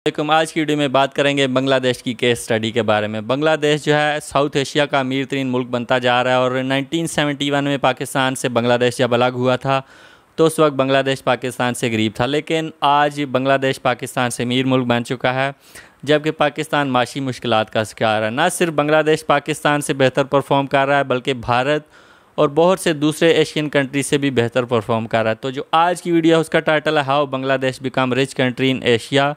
आज की वीडियो में बात करेंगे बांग्लादेश की केस स्टडी के बारे में। बांग्लादेश जो है साउथ एशिया का अमीर तरीन मुल्क बनता जा रहा है और 1971 में पाकिस्तान से बांग्लादेश जब अलग हुआ था तो उस वक्त बांग्लादेश पाकिस्तान से गरीब था, लेकिन आज बांग्लादेश पाकिस्तान से अमीर मुल्क बन चुका है, जबकि पाकिस्तान माशी मुश्किलात का शिकार है। न सिर्फ बांग्लादेश पाकिस्तान से बेहतर परफॉर्म कर रहा है बल्कि भारत और बहुत से दूसरे एशियन कंट्री से भी बेहतर परफॉर्म कर रहा है। तो जो आज की वीडियो है उसका टाइटल है how Bangladesh become rich country in Asia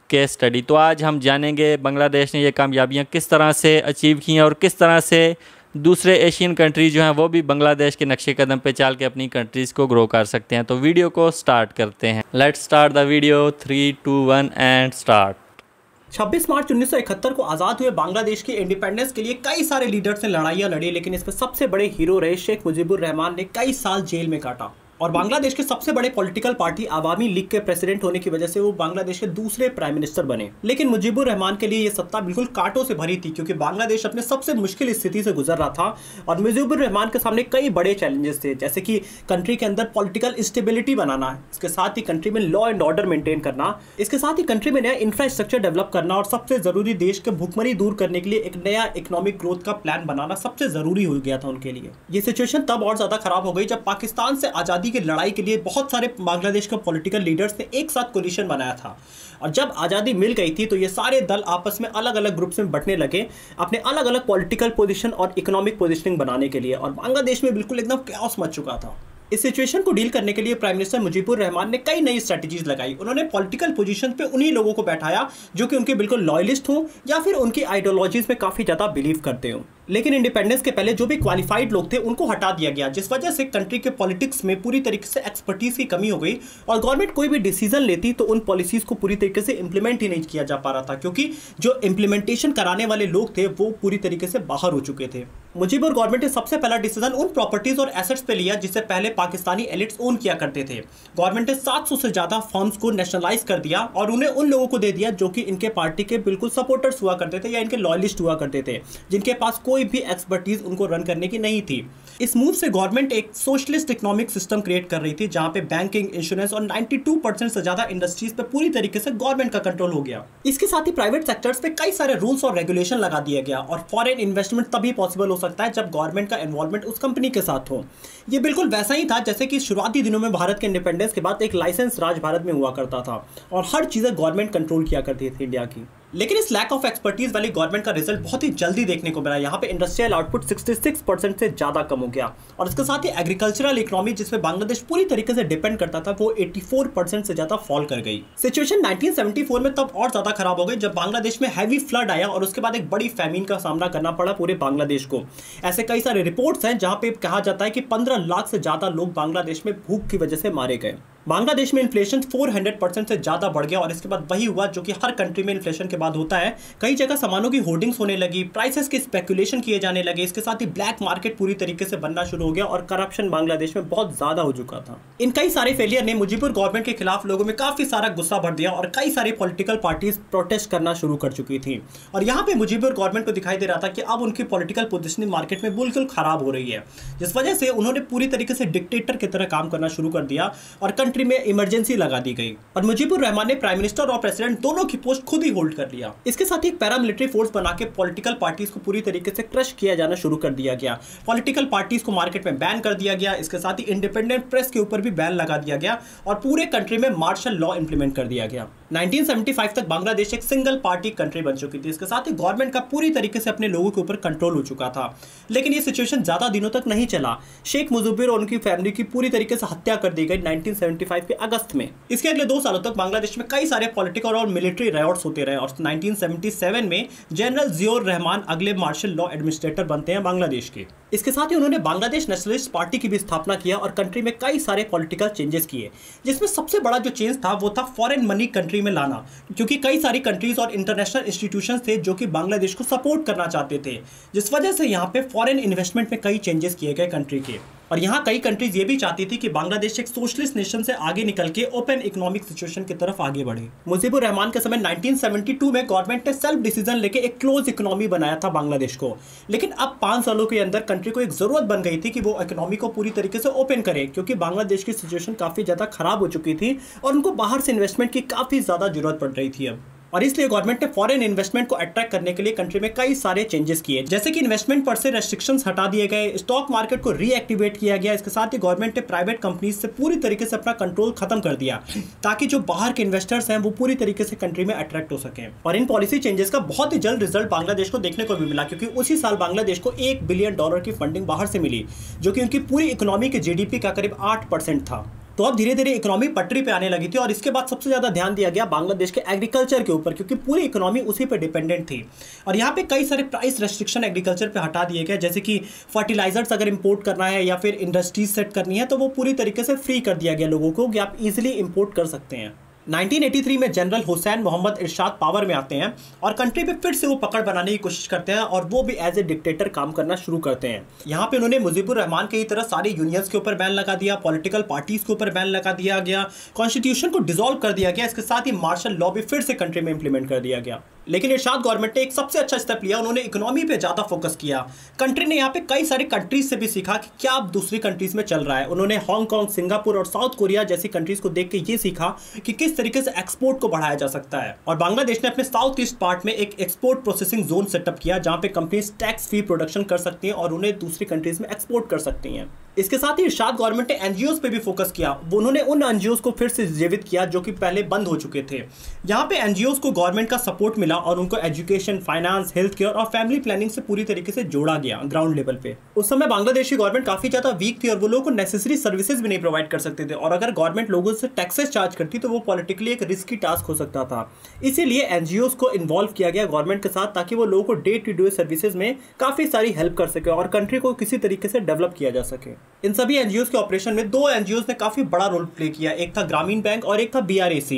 case study. तो आज हम जानेंगे बांग्लादेश ने ये कामयाबियां किस तरह से अचीव की हैं और किस तरह से दूसरे एशियन कंट्रीज जो हैं वो भी बांग्लादेश के नक्शे कदम पे चल के अपनी कंट्रीज़ को ग्रो कर सकते हैं। तो वीडियो को स्टार्ट करते हैं। Let's start the video 3, 2, 1 and start. 26 मार्च 1971 को आज़ाद हुए बांग्लादेश के इंडिपेंडेंस के लिए कई सारे लीडर्स ने लड़ाइयाँ लड़ी, लेकिन इसमें सबसे बड़े हीरो रहे शेख मुजीबुर रहमान ने कई साल जेल में काटा। और बांग्लादेश के सबसे बड़े पॉलिटिकल पार्टी आवामी लीग के प्रेसिडेंट होने की वजह से वो बांग्लादेश के दूसरे प्राइम मिनिस्टर बने। लेकिन मुजीबुर रहमान के लिए ये सत्ता बिल्कुल कांटों से भरी थी, क्योंकि बांग्लादेश अपने सबसे मुश्किल स्थिति से गुजर रहा था और मुजीबुर रहमान के सामने कई बड़े चैलेंजेस थे, जैसे कि कंट्री के अंदर पॉलिटिकल स्टेबिलिटी बनाना, इसके साथ ही कंट्री में लॉ एंड ऑर्डर मेंटेन करना, इसके साथ ही कंट्री में नया इंफ्रास्ट्रक्चर डेवलप करना और सबसे जरूरी देश के भुखमरी दूर करने के लिए एक नया इकोनॉमिक ग्रोथ का प्लान बनाना सबसे जरूरी हो गया था उनके लिए। ये सिचुएशन तब और ज्यादा खराब हो गई जब पाकिस्तान से आजादी की लड़ाई के लिए बहुत सारे बांग्लादेश के पॉलिटिकल लीडर्स ने एक साथ कोलिशन बनाया था। और जब आज़ादी मिल गई थी तो ये सारे दल आपस में अलग अलग ग्रुप्स में बंटने लगे अपने अलग अलग पॉलिटिकल पोजीशन और इकोनॉमिक पोजीशनिंग बनाने के लिए, और बांग्लादेश में बिल्कुल एकदम कैओस मच चुका था। इस सिचुएशन को डील करने के लिए प्राइम मिनिस्टर मुजीबुर रहमान ने कई नई स्ट्रेटजीज लगाई। उन्होंने पॉलिटिकल पोजीशन पे उन्हीं लोगों को बैठाया जो कि उनके बिल्कुल लॉयलिस्ट हों या फिर उनकी आइडियोलॉजीज में काफ़ी ज़्यादा बिलीव करते हों। लेकिन इंडिपेंडेंस के पहले जो भी क्वालिफाइड लोग थे उनको हटा दिया गया, जिस वजह से कंट्री के पॉलिटिक्स में पूरी तरीके से एक्सपर्टीज की कमी हो गई और गवर्नमेंट कोई भी डिसीजन लेती तो उन पॉलिसीज को पूरी तरीके से इंप्लीमेंट ही नहीं किया जा पा रहा था, क्योंकि जो इंप्लीमेंटेशन कराने वाले लोग थे वो पूरी तरीके से बाहर हो चुके थे। मुजीबुर गवर्नमेंट ने सबसे पहला डिसीजन उन प्रॉपर्टीज और एसेट्स पे लिया जिससे पहले पाकिस्तानी एलिट्स ओन किया करते थे। गवर्नमेंट ने 700 से ज्यादा फर्म्स को नेशनलाइज कर दिया और उन्हें उन लोगों को दे दिया जो कि इनके पार्टी के बिल्कुल सपोर्टर्स हुआ करते थे या इनके लॉयलिस्ट हुआ करते थे, जिनके पास कोई भी एक्सपर्टीज उनको रन करने की नहीं थी। इस मूव से गवर्नमेंट एक सोशलिस्ट इकोनॉमिक सिस्टम क्रिएट कर रही थी जहां पे बैंकिंग, इंश्योरेंस और 92% से ज्यादा इंडस्ट्रीज पे पूरी तरीके से गवर्नमेंट का कंट्रोल हो गया। इसके साथ ही प्राइवेट सेक्टर्स पे कई सारे रूल्स और रेगुलेशन लगा दिया गया और फॉरेन इन्वेस्टमेंट तभी पॉसिबल हो सकता है जब गवर्नमेंट का इन्वॉल्वमेंट उस कंपनी के साथ हो। ये बिल्कुल वैसा ही था जैसे कि शुरुआती दिनों में भारत के इंडिपेंडेंस के बाद एक लाइसेंस राज भारत में हुआ करता था और हर चीजें गवर्नमेंट कंट्रोल किया करती थी इंडिया की। लेकिन इस लैक ऑफ एक्सपर्टीज वाली गवर्नमेंट का रिजल्ट बहुत ही जल्दी देखने को मिला। यहाँ पे इंडस्ट्रियल आउटपुट 66% से ज्यादा कम हो गया और इसके साथ ही एग्रीकल्चरल इकोनॉमी जिसमें बांग्लादेश पूरी तरीके से डिपेंड करता था वो 84% से ज्यादा फॉल कर गई। सिचुएशन 1974 में तब और ज्यादा खराब हो गई जब बांग्लादेश में हैवी फ्लड आया और उसके बाद एक बड़ी फैमिन का सामना करना पड़ा पूरे बांग्लादेश को। ऐसे कई सारे रिपोर्ट्स हैं जहां पे कहा जाता है कि 15 लाख से ज्यादा लोग बांग्लादेश में भूख की वजह से मारे गए। बांग्लादेश में इन्फ्लेशन 400% से ज्यादा बढ़ गया और इसके बाद वही हुआ जो कि हर कंट्री में इन्फ्लेशन के बाद होता है। कई जगह सामानों की होर्डिंग्स होने लगी, प्राइसेस की स्पेकुलेशन किए जाने लगे, इसके साथ ही ब्लैक मार्केट पूरी तरीके से बनना शुरू हो गया और करप्शन बांग्लादेश में बहुत ज्यादा हो चुका था। इन कई सारे फेलियर ने मुजीबुर गवर्नमेंट के खिलाफ लोगों में काफी सारा गुस्सा भर दिया और कई सारी पॉलिटिकल पार्टीज प्रोटेस्ट करना शुरू कर चुकी थी। और यहाँ पे मुजीबुर गवर्नमेंट को दिखाई दे रहा था कि अब उनकी पॉलिटिकल पोजिशनिंग मार्केट में बिल्कुल खराब हो रही है, जिस वजह से उन्होंने पूरी तरीके से डिक्टेटर की तरह काम करना शुरू कर दिया और कंट्री में इमरजेंसी लगा दी गई और मुजीबुर रहमान ने प्राइम मिनिस्टर और प्रेसिडेंट दोनों की पोस्ट खुद ही होल्ड कर लिया। इसके साथ ही एक पैरामिलिट्री फोर्स बना के पॉलिटिकल पार्टीज को पूरी तरीके से क्रश किया जाना शुरू कर दिया गया। पॉलिटिकल पार्टीज को मार्केट में बैन कर दिया गया। इसके साथ ही इंडिपेंडेंट प्रेस के ऊपर भी बैन लगा दिया गया और पूरे कंट्री में मार्शल लॉ इंप्लीमेंट कर दिया गया। 1975 तक बांग्लादेश एक सिंगल पार्टी कंट्री बन चुकी थी। इसके साथ ही गवर्नमेंट का पूरी तरीके से अपने लोगों के ऊपर कंट्रोल हो चुका था। लेकिन ये सिचुएशन ज्यादा दिनों तक नहीं चला। शेख मुजीबुर और उनकी फैमिली की पूरी तरीके से हत्या कर दी गई 1975 के अगस्त में। इसके अगले 2 सालों तक बांग्लादेश में कई सारे पॉलिटिकल और मिलिट्री रायट्स होते रहे और 1977 में जनरल जियोर रहमान अगले मार्शल लॉ एडमिनिस्ट्रेटर बनते हैं बांग्लादेश के। इसके साथ ही उन्होंने बांग्लादेश नेशनलिस्ट पार्टी की भी स्थापना किया और कंट्री में कई सारे पॉलिटिकल चेंजेस किए, जिसमें सबसे बड़ा जो चेंज था वो था फॉरेन मनी कंट्री में लाना, क्योंकि कई सारी कंट्रीज और इंटरनेशनल इंस्टीट्यूशंस थे जो कि बांग्लादेश को सपोर्ट करना चाहते थे, जिस वजह से यहाँ पे फॉरेन इन्वेस्टमेंट में कई चेंजेस किए गए कंट्री के। और यहाँ कई कंट्रीज ये भी चाहती थी कि बांग्लादेश एक सोशलिस्ट नेशन से आगे निकल के ओपन इकोनॉमिक सिचुएशन की तरफ आगे बढ़े। मुजीबुर रहमान के समय 1972 में गवर्नमेंट ने सेल्फ डिसीजन लेके एक क्लोज इकोनॉमी बनाया था बांग्लादेश को, लेकिन अब 5 सालों के अंदर कंट्री को एक जरूरत बन गई थी कि वो इकोनॉमी को पूरी तरीके से ओपन करे, क्योंकि बांग्लादेश की सिचुएशन काफी ज्यादा खराब हो चुकी थी और उनको बाहर से इन्वेस्टमेंट की काफी ज्यादा जरूरत पड़ रही थी अब। और इसलिए गवर्नमेंट ने फॉरेन इन्वेस्टमेंट को अट्रैक्ट करने के लिए कंट्री में कई सारे चेंजेस किए, जैसे कि इन्वेस्टमेंट पर से रेस्ट्रिक्शंस हटा दिए गए, स्टॉक मार्केट को रीएक्टिवेट किया गया। इसके साथ ही गवर्नमेंट ने प्राइवेट कंपनीज से पूरी तरीके से अपना कंट्रोल खत्म कर दिया ताकि जो बाहर के इन्वेस्टर्स हैं वो पूरी तरीके से कंट्री में अट्रैक्ट हो सके। और इन पॉलिसी चेंजेस का बहुत ही जल्द रिजल्ट बांग्लादेश को देखने को भी मिला, क्योंकि उसी साल बांग्लादेश को $1 बिलियन की फंडिंग बाहर से मिली, जो कि उनकी पूरी इकोनॉमी के जीडीपी का करीब 8% था। तो अब धीरे धीरे इकोनॉमी पटरी पे आने लगी थी और इसके बाद सबसे ज़्यादा ध्यान दिया गया बांग्लादेश के एग्रीकल्चर के ऊपर, क्योंकि पूरी इकोनॉमी उसी पे डिपेंडेंट थी। और यहाँ पे कई सारे प्राइस रेस्ट्रिक्शन एग्रीकल्चर पे हटा दिए गए, जैसे कि फर्टिलाइजर्स अगर इंपोर्ट करना है या फिर इंडस्ट्रीज सेट करनी है तो वो पूरी तरीके से फ्री कर दिया गया लोगों को कि आप इजिली इंपोर्ट कर सकते हैं। 1983 में जनरल हुसैन मोहम्मद इरशाद पावर में आते हैं और कंट्री पे फिर से वो पकड़ बनाने की कोशिश करते हैं और वो भी एज ए डिक्टेटर काम करना शुरू करते हैं। यहाँ पे उन्होंने मुजीबुर रहमान की तरह सारे यूनियंस के ऊपर बैन लगा दिया, पॉलिटिकल पार्टीज के ऊपर बैन लगा दिया गया, कॉन्स्टिट्यूशन को डिसॉल्व कर दिया गया। इसके साथ ही मार्शल लॉ भी फिर से कंट्री में इंप्लीमेंट कर दिया गया। लेकिन इरशाद गवर्नमेंट ने एक सबसे अच्छा स्टेप लिया, उन्होंने इकोनॉमी पे ज़्यादा फोकस किया। कंट्री ने यहाँ पे कई सारी कंट्रीज से भी सीखा कि क्या अब दूसरी कंट्रीज में चल रहा है। उन्होंने हांगकांग, सिंगापुर और साउथ कोरिया जैसी कंट्रीज को देख के ये सीखा कि किस तरीके से एक्सपोर्ट को बढ़ाया जा सकता है। और बांग्लादेश ने अपने साउथ ईस्ट पार्ट में एक एक्सपोर्ट प्रोसेसिंग जोन सेटअप किया, जहाँ पे कंपनीज टैक्स फ्री प्रोडक्शन कर सकती हैं और उन्हें दूसरी कंट्रीज में एक्सपोर्ट कर सकती हैं। इसके साथ ही इरशाद गवर्नमेंट ने एनजीओज पे भी फोकस किया। उन्होंने उन एनजीओज को फिर से जीवित किया जो कि पहले बंद हो चुके थे। यहाँ पे एनजीओज को गवर्नमेंट का सपोर्ट मिला और उनको एजुकेशन, फाइनेंस, हेल्थ केयर और फैमिली प्लानिंग से पूरी तरीके से जोड़ा गया ग्राउंड लेवल पे। उस समय बांग्लादेश की गवर्नमेंट काफी ज्यादा वीक थी और वो लोगों को नेसेसरी सर्विसेज भी नहीं प्रोवाइड कर सकते थे, और अगर गवर्नमेंट लोगों से टैक्सेस चार्ज करती तो वो पॉलिटिकली एक रिस्की टास्क हो सकता था। इसीलिए एनजीओज को इन्वॉल्व किया गया गवर्नमेंट के साथ, ताकि वो लोगों को डे टू डे सर्विसेज में काफी सारी हेल्प कर सके और कंट्री को किसी तरीके से डेवलप किया जा सके। इन सभी एनजीओज के ऑपरेशन में 2 एनजीओज ने काफी बड़ा रोल प्ले किया, एक था ग्रामीण बैंक और एक था BRAC।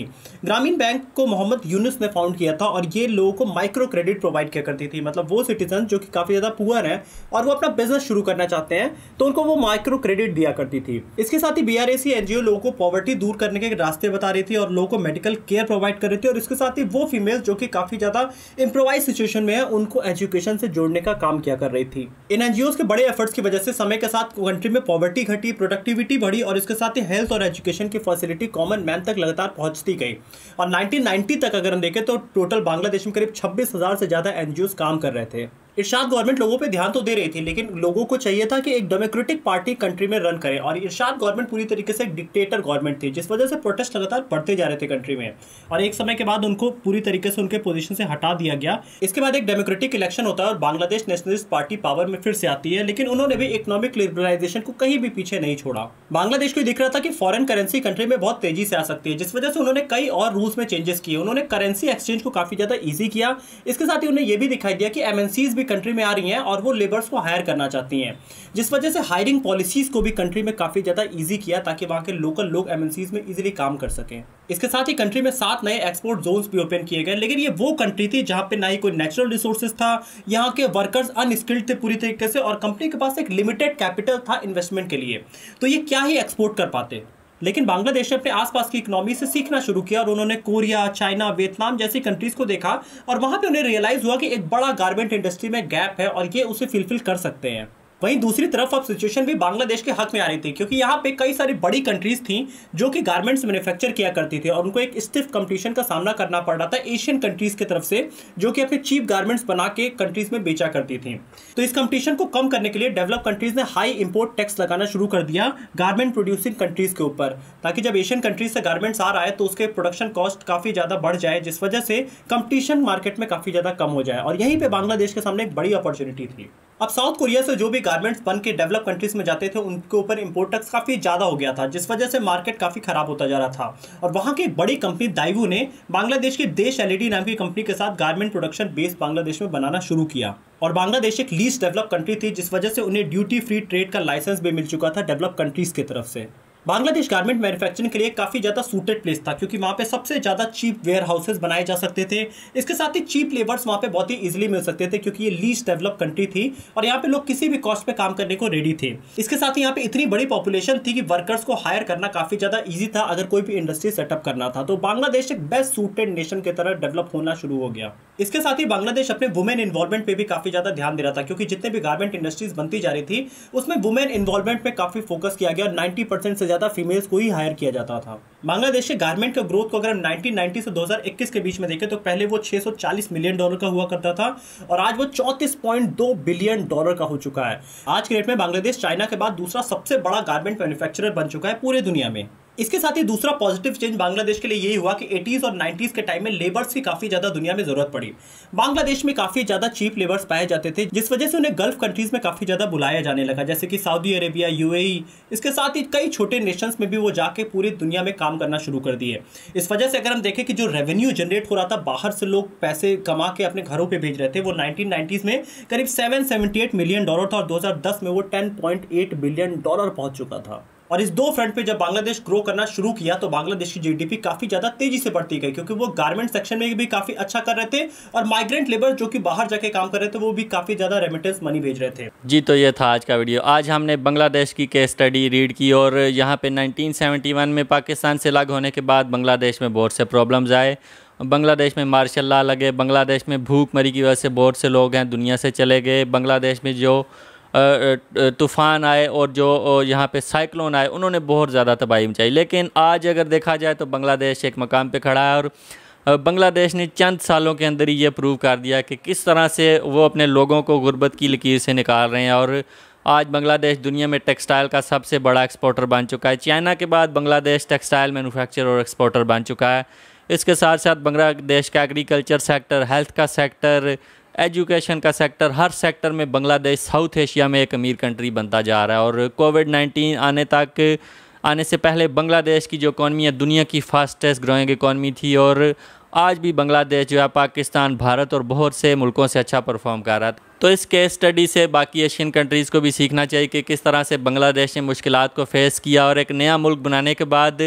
ग्रामीण बैंक को मोहम्मद यूनुस ने फाउंड किया था और ये लोगों को माइक्रो क्रेडिट प्रोवाइड किया करती थी। मतलब वो सिटीजन जो कि काफी ज्यादा पुअर हैं और वो अपना बिजनेस शुरू करना चाहते हैं तो उनको वो माइक्रो क्रेडिट दिया करती थी। इसके साथ ही BRAC एनजीओ लोगों को पॉवर्टी दूर करने के रास्ते बता रही थी और लोगों को मेडिकल केयर प्रोवाइड कर रही थी, और इसके साथ ही वो फीमेल जो कि काफी ज्यादा इंप्रोवाइज सिचुएशन में है उनको एजुकेशन से जोड़ने का काम किया कर रही थी। इन एनजीओज के बड़े एफर्ट्स की वजह से समय के साथ कंट्री में पॉवर्टी घटी, प्रोडक्टिविटी बढ़ी और इसके साथ ही हेल्थ और एजुकेशन की फैसिलिटी कॉमन मैन तक लगातार पहुंचती गई। और 1990 तक अगर हम देखें तो टोटल बांग्लादेश में करीब 26,000 से ज्यादा एनजीओज काम कर रहे थे। इरशाद गवर्नमेंट लोगों पे ध्यान तो दे रही थी, लेकिन लोगों को चाहिए था कि एक डेमोक्रेटिक पार्टी कंट्री में रन करे, और इरशाद गवर्नमेंट पूरी तरीके से एक डिक्टेटर गवर्नमेंट थी, जिस वजह से प्रोटेस्ट लगातार बढ़ते जा रहे थे कंट्री में। और एक समय के बाद उनको पूरी तरीके से उनके पोजीशन से हटा दिया गया। इसके बाद एक डेमोक्रेटिक इलेक्शन होता है और बांग्लादेश नेशनलिस्ट पार्टी पावर में फिर से आती है, लेकिन उन्होंने भी इकोनॉमिक लिबरलाइजेशन को कहीं भी पीछे नहीं छोड़ा। बांग्लादेश को दिख रहा था कि फॉरेन करेंसी कंट्री में बहुत तेजी से आ सकती है, जिस वजह से उन्होंने कई और रूल्स में चेंजेस किए। उन्होंने करेंसी एक्सचेंज को काफी ज्यादा ईजी किया। इसके साथ ही उन्हें यह भी दिखाई दिया कि एमएनसीज भी कंट्री में आ रही हैं और वो लेबर्स को हायर करना चाहती हैं, जिस वजह से हायरिंग पॉलिसीज को भी कंट्री में काफी ज्यादा इजी किया ताकि वहां के लोकल लोग एमएनसीज में इजीली काम कर सकें। इसके साथ ही कंट्री में 7 नए एक्सपोर्ट जोन्स भी ओपन किए गए, लेकिन ये वो कंट्री थी जहां पे ना ही कोई नेचुरल रिसोर्सेज था, यहाँ के वर्कर्स अनस्किल्ड थे पूरी तरीके से, और कंपनी के पास एक लिमिटेड कैपिटल था इन्वेस्टमेंट के लिए, तो ये क्या ही एक्सपोर्ट कर पाते। लेकिन बांग्लादेश ने अपने आसपास की इकोनॉमी से सीखना शुरू किया और उन्होंने कोरिया, चाइना, वियतनाम जैसी कंट्रीज को देखा और वहां पे उन्हें रियलाइज हुआ कि एक बड़ा गारमेंट इंडस्ट्री में गैप है और ये उसे फिलफिल कर सकते हैं। वहीं दूसरी तरफ अब सिचुएशन भी बांग्लादेश के हक में आ रही थी, क्योंकि यहाँ पे कई सारी बड़ी कंट्रीज थी जो कि गारमेंट्स मैन्युफैक्चर किया करती थी और उनको एक स्टिफ कंपटीशन का सामना करना पड़ रहा था एशियन कंट्रीज की तरफ से, जो कि अपने चीप गारमेंट्स बना के कंट्रीज में बेचा करती थी। तो इस कंपटीशन को कम करने के लिए डेवलप कंट्रीज ने हाई इंपोर्ट टैक्स लगाना शुरू कर दिया गारमेंट प्रोड्यूसिंग कंट्रीज के ऊपर, ताकि जब एशियन कंट्रीज से गारमेंट्स आ रहा है तो उसके प्रोडक्शन कॉस्ट काफी ज्यादा बढ़ जाए, जिस वजह से कंपटीशन मार्केट में काफी ज्यादा कम हो जाए। और यहीं पे बांग्लादेश के सामने एक बड़ी अपॉर्चुनिटी थी। अब साउथ कोरिया से जो भी गारमेंट्स बन के डेवलप कंट्रीज में जाते थे उनके ऊपर इंपोर्ट टैक्स काफी ज्यादा हो गया था, जिस वजह से मार्केट काफी खराब होता जा रहा था। और वहां की बड़ी कंपनी दाइवू ने बांग्लादेश की देश एलईडी नाम की कंपनी के साथ गारमेंट प्रोडक्शन बेस बांग्लादेश में बनाना शुरू किया। और बांग्लादेश एक लीस्ट डेवलप कंट्री थी, जिस वजह से उन्हें ड्यूटी फ्री ट्रेड का लाइसेंस भी मिल चुका था डेवलप कंट्रीज की तरफ से। बांग्लादेश गारमेंट मैन्युफैक्चरिंग के लिए काफी ज्यादा सूटेड प्लेस था, क्योंकि वहां पे सबसे ज्यादा चीप वेयर हाउसेज बनाए जा सकते थे। इसके साथ ही चीप लेबर्स वहां पे बहुत ही इजीली मिल सकते थे, क्योंकि ये लीस्ट डेवलप कंट्री थी और यहाँ पे लोग किसी भी कॉस्ट पे काम करने को रेडी थे। इसके साथ ही यहाँ पे इतनी बड़ी पॉपुलेशन थी कि वर्कर्स को हायर करना काफी ज्यादा ईजी था अगर कोई भी इंडस्ट्री सेटअप करना था। तो बांग्लादेश एक बेस्ट सूटेड नेशन की तरह डेवलप होना शुरू हो गया। इसके साथ ही बांग्लादेश अपने वुमेन इन्वॉल्वमेंट पे भी काफी ज्यादा ध्यान दे रहा था, क्योंकि जितने भी गारमेंट इंडस्ट्रीज बनती जा रही थी उसमें वुमेन इन्वॉल्वमेंट पे काफी फोकस किया गया और 90% से ज़्यादा फीमेल्स को ही हायर किया जाता था। बांग्लादेश के गारमेंट का ग्रोथ को अगर हम 1990 से 2021 के बीच में देखें तो पहले वो $640 मिलियन का हुआ करता था और आज वो $34.2 बिलियन का हो चुका है। आज के डेट में बांग्लादेश चाइना के बाद दूसरा सबसे बड़ा गारमेंट मैन्युफैक्चरर बन चुका है पूरे दुनिया में। इसके साथ ही दूसरा पॉजिटिव चेंज बांग्लादेश के लिए यही हुआ कि 80s और 90s के टाइम में लेबर्स की काफ़ी ज़्यादा दुनिया में ज़रूरत पड़ी। बांग्लादेश में काफ़ी ज़्यादा चीप लेबर्स पाए जाते थे, जिस वजह से उन्हें गल्फ कंट्रीज़ में काफ़ी ज़्यादा बुलाया जाने लगा, जैसे कि सऊदी अरेबिया, यूएई। इसके साथ ही कई छोटे नेशंस में भी वो जाके पूरी दुनिया में काम करना शुरू कर दिए। इस वजह से अगर हम देखें कि जो रेवेन्यू जनरेट हो रहा था, बाहर से लोग पैसे कमा के अपने घरों पर भेज रहे थे, वो 1990s में करीब $778 मिलियन था और 2010 में वो $10.8 बिलियन पहुंच चुका था। और इस दो फ्रंट पे जब बांग्लादेश ग्रो करना शुरू किया तो बांग्लादेश की जीडीपी काफ़ी ज़्यादा तेजी से बढ़ती गई, क्योंकि वो गारमेंट सेक्शन में भी काफ़ी अच्छा कर रहे थे और माइग्रेंट लेबर जो कि बाहर जाके काम कर रहे थे वो भी काफ़ी ज़्यादा रेमिटेंस मनी भेज रहे थे। जी, तो ये था आज का वीडियो। आज हमने बांग्लादेश की केस स्टडी रीड की और यहाँ पे 1971 में पाकिस्तान से अलग होने के बाद बांग्लादेश में बहुत से प्रॉब्लम्स आए। बांग्लादेश में मार्शल लॉ लगे, बांग्लादेश में भूखमरी की वजह से बहुत से लोग हैं दुनिया से चले गए। बांग्लादेश में जो तूफ़ान आए और जो यहाँ पे साइक्लोन आए उन्होंने बहुत ज़्यादा तबाही मचाई। लेकिन आज अगर देखा जाए तो बांग्लादेश एक मकाम पे खड़ा है और बांग्लादेश ने चंद सालों के अंदर ही ये प्रूव कर दिया कि किस तरह से वो अपने लोगों को गुर्बत की लकीर से निकाल रहे हैं। और आज बांग्लादेश दुनिया में टेक्सटाइल का सबसे बड़ा एक्सपोर्टर बन चुका है। चाइना के बाद बांग्लादेश टेक्सटाइल मैन्युफैक्चरर और एक्सपोर्टर बन चुका है। इसके साथ साथ बांग्लादेश का एग्रीकल्चर सेक्टर, हेल्थ का सेक्टर, एजुकेशन का सेक्टर, हर सेक्टर में बांग्लादेश साउथ एशिया में एक अमीर कंट्री बनता जा रहा है। और कोविड-19 आने से पहले बांग्लादेश की जो इकॉनमी है दुनिया की फास्टेस्ट ग्रोइंग इकॉनमी थी और आज भी बांग्लादेश जो है पाकिस्तान, भारत और बहुत से मुल्कों से अच्छा परफॉर्म कर रहा है। तो इस केस स्टडी से बाकी एशियन कंट्रीज़ को भी सीखना चाहिए कि किस तरह से बांग्लादेश ने मुश्किलात को फेस किया और एक नया मुल्क बनाने के बाद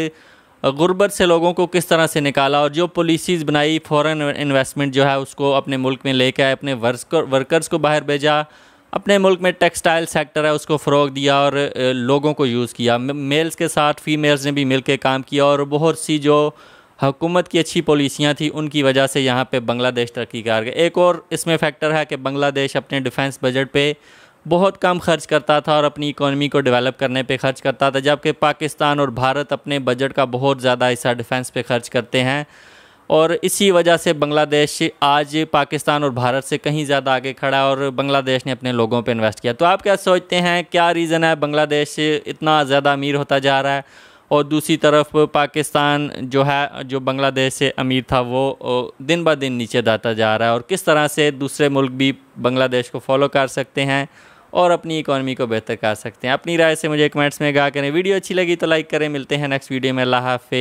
गुर्बत से लोगों को किस तरह से निकाला और जो पॉलिसीज़ बनाई, फॉरेन इन्वेस्टमेंट जो है उसको अपने मुल्क में लेके आए, अपने वर्कर्स को बाहर भेजा, अपने मुल्क में टेक्सटाइल सेक्टर है उसको फ़रोग दिया और लोगों को यूज़ किया। मेल्स के साथ फीमेल्स ने भी मिलकर काम किया और बहुत सी जो हुकूमत की अच्छी पॉलिसियाँ थी उनकी वजह से यहाँ पे बांग्लादेश तरक्की कर गया। एक और इसमें फैक्टर है कि बांग्लादेश अपने डिफेंस बजट पे बहुत कम खर्च करता था और अपनी इकोनॉमी को डेवलप करने पे खर्च करता था, जबकि पाकिस्तान और भारत अपने बजट का बहुत ज़्यादा हिस्सा डिफेंस पे खर्च करते हैं। और इसी वजह से बांग्लादेश आज पाकिस्तान और भारत से कहीं ज़्यादा आगे खड़ा है और बांग्लादेश ने अपने लोगों पे इन्वेस्ट किया। तो आप क्या सोचते हैं, क्या रीज़न है बांग्लादेश इतना ज़्यादा अमीर होता जा रहा है और दूसरी तरफ पाकिस्तान जो है, जो बांग्लादेश से अमीर था, वो दिन ब दिन नीचे जाता जा रहा है और किस तरह से दूसरे मुल्क भी बांग्लादेश को फॉलो कर सकते हैं और अपनी इकोनॉमी को बेहतर कर सकते हैं? अपनी राय से मुझे कमेंट्स में कहा करें। वीडियो अच्छी लगी तो लाइक करें। मिलते हैं नेक्स्ट वीडियो में। अल्लाह हाफ़िज़।